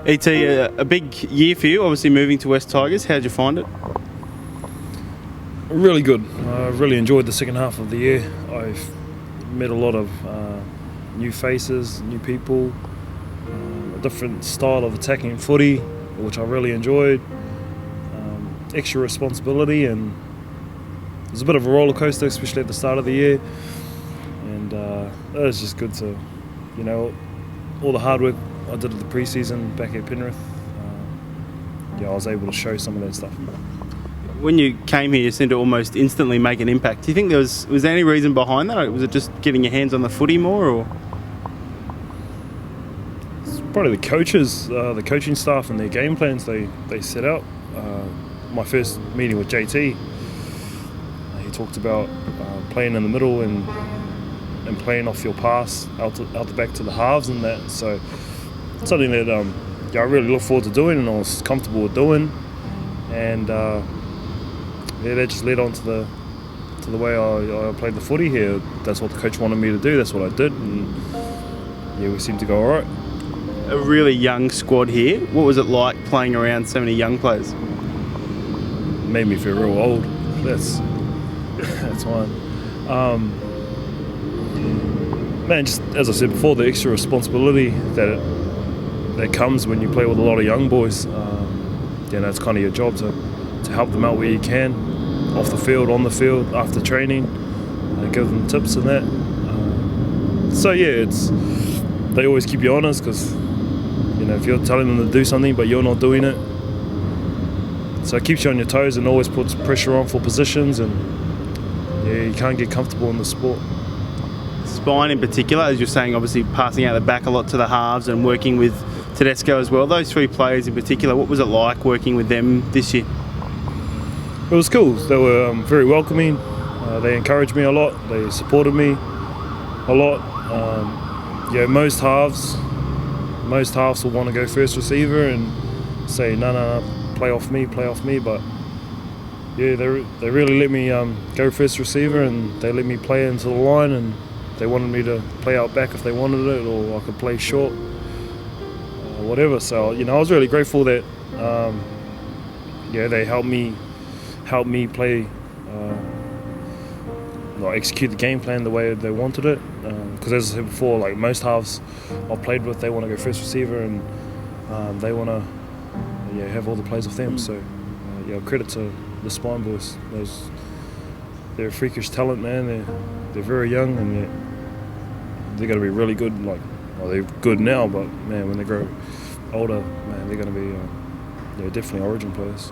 E.T., a big year for you, obviously moving to West Tigers. How'd you find it? Really good. I really enjoyed the second half of the year. I've met a lot of new faces, new people, a different style of attacking footy, which I really enjoyed. Extra responsibility, and it was a bit of a roller coaster, especially at the start of the year. And it was just good to, all the hard work I did at the pre-season back at Penrith. I was able to show some of that stuff. When you came here, you seemed to almost instantly make an impact. Do you think was there any reason behind that? Or was it just getting your hands on the footy more, or? It's probably the coaches, the coaching staff, and their game plans they set out. My first meeting with JT, he talked about playing in the middle and playing off your pass out the back to the halves and that. So something that I really look forward to doing, and I was comfortable with doing. And that just led on to the way I played the footy here. That's what the coach wanted me to do. That's what I did, and we seemed to go all right. A really young squad here. What was it like playing around so many young players? Made me feel real old. That's one. Man, just as I said before, the extra responsibility that comes when you play with a lot of young boys. It's kind of your job to help them out where you can, off the field, on the field, after training, give them tips and that. They always keep you honest, because if you're telling them to do something but you're not doing it, so it keeps you on your toes and always puts pressure on for positions, and you can't get comfortable in the sport. Spine in particular, as you're saying, obviously passing out the back a lot to the halves and working with Tedesco as well. Those three players in particular, what was it like working with them this year? It was cool. They were very welcoming. They encouraged me a lot. They supported me a lot. Most halves will want to go first receiver and say, no, play off me. But they really let me go first receiver, and they let me play into the line, and they wanted me to play out back if they wanted it, or I could play short, whatever. So I was really grateful that they helped me play, execute the game plan the way they wanted it. Because as I said before, like most halves I've played with, they want to go first receiver, and they want to have all the plays off them. So credit to the Spine boys. They're a freakish talent, man. They're very young, and they're going to be really good. They're good now, but man, when they grow older, man, they're going to be definitely Origin players.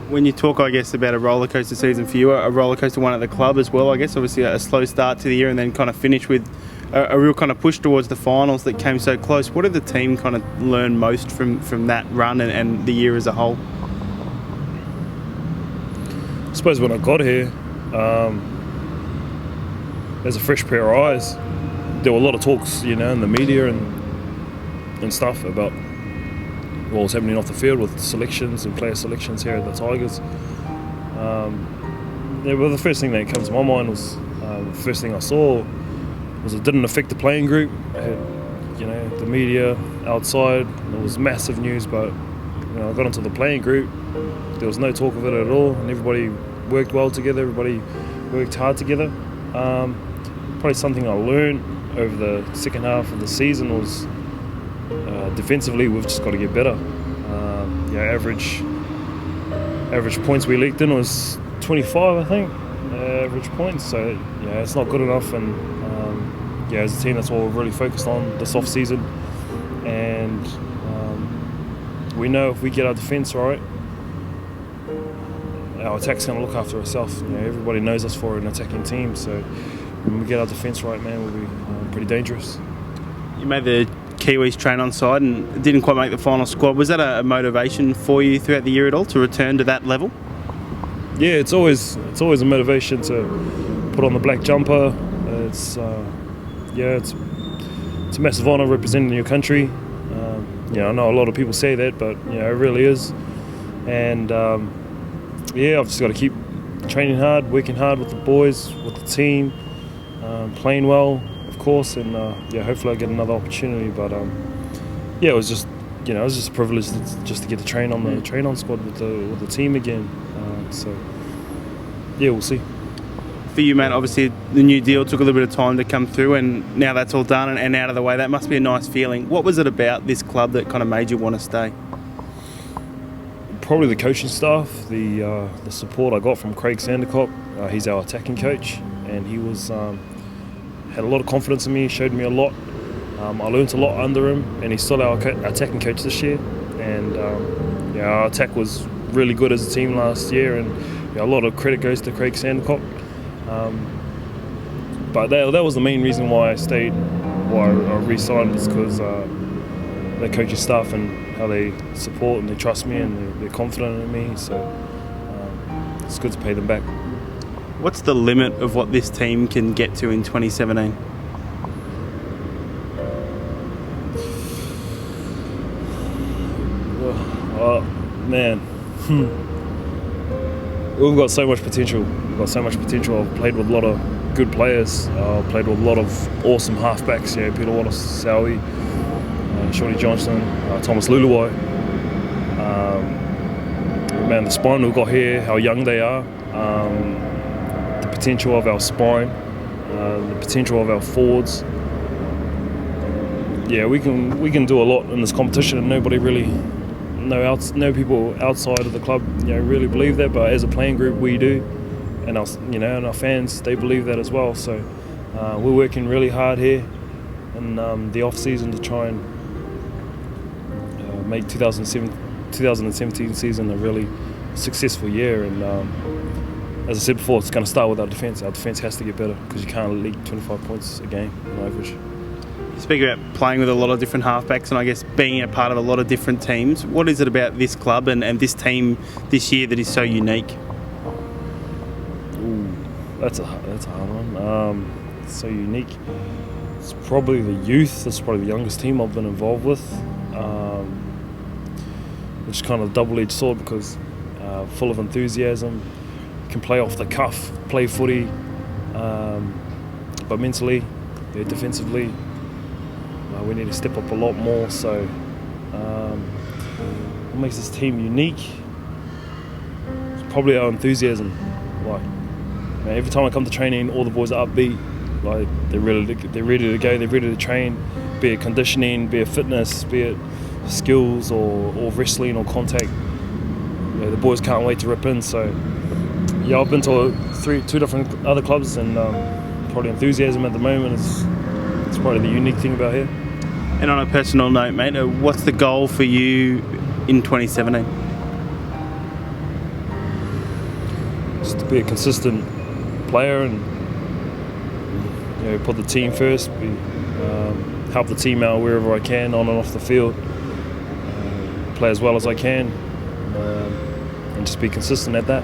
When you talk, I guess, about a rollercoaster season for you, a rollercoaster one at the club as well, I guess, obviously a slow start to the year and then kind of finish with a real kind of push towards the finals that came so close. What did the team kind of learn most from that run and the year as a whole? I suppose when I got here, as a fresh pair of eyes, there were a lot of talks, in the media and stuff about what was happening off the field with selections and player selections here at the Tigers. Well, the first thing that came to my mind was the first thing I saw was it didn't affect the playing group. It had, the media outside, it was massive news, but I got into the playing group, there was no talk of it at all, and everybody worked well together, everybody worked hard together. Probably something I learned over the second half of the season was defensively we've just got to get better. Average points we leaked in was 25, I think, average points. So it's not good enough, and as a team, that's what we're really focused on this off season. And we know if we get our defence right, our attack's going to look after itself. Everybody knows us for an attacking team, so when we get our defence right, man, we'll be pretty dangerous. You made the Kiwis train on side and didn't quite make the final squad. Was that a motivation for you throughout the year at all to return to that level? Yeah, it's always a motivation to put on the black jumper. It's a massive honour representing your country. I know a lot of people say that, but it really is. And I've just got to keep training hard, working hard with the boys, with the team, playing well, of course, and hopefully I get another opportunity. But it was just it was just a privilege just to get to train on the train-on squad with the team again. So yeah, we'll see. For you, mate, obviously the new deal took a little bit of time to come through, and now that's all done and out of the way. That must be a nice feeling. What was it about this club that kind of made you want to stay? Probably the coaching staff, the support I got from Craig Sandercock. He's our attacking coach, and he was had a lot of confidence in me, showed me a lot. I learned a lot under him, and he's still our attacking coach this year. And our attack was really good as a team last year, and a lot of credit goes to Craig Sandercock. But that was the main reason why I stayed, why I re-signed, was because their coaching staff and how they support and they trust me and they're confident in me. So it's good to pay them back. What's the limit of what this team can get to in 2017? Man, we've got so much potential. I've played with a lot of good players. I've played with a lot of awesome halfbacks. Peter Wallace, Sowie, Shorty Johnston, Thomas Luluwai. Man, the spine we've got here, how young they are, the potential of our spine, the potential of our forwards. Yeah, we can do a lot in this competition, and nobody really. No people outside of the club, really believe that. But as a playing group, we do, and our fans, they believe that as well. So we're working really hard here in the off season to try and make 2017 season a really successful year. And as I said before, it's going to start with our defence. Our defence has to get better because you can't leak 25 points a game on average. You speak about playing with a lot of different halfbacks and I guess being a part of a lot of different teams. What is it about this club and this team this year that is so unique? Ooh, that's a hard one. It's so unique. It's probably the youth. It's probably the youngest team I've been involved with. Which is kind of a double-edged sword because full of enthusiasm, can play off the cuff, play footy, but mentally, defensively, we need to step up a lot more. So what makes this team unique is probably our enthusiasm. Every time I come to training, all the boys are upbeat. They're ready to go. They're ready to train, be it conditioning, be it fitness, be it skills or wrestling or contact. The boys can't wait to rip in. So I've been to two different other clubs, and probably enthusiasm at the moment is probably the unique thing about here. And on a personal note, mate, what's the goal for you in 2017? Just to be a consistent player and put the team first, help the team out wherever I can, on and off the field, play as well as I can, and just be consistent at that.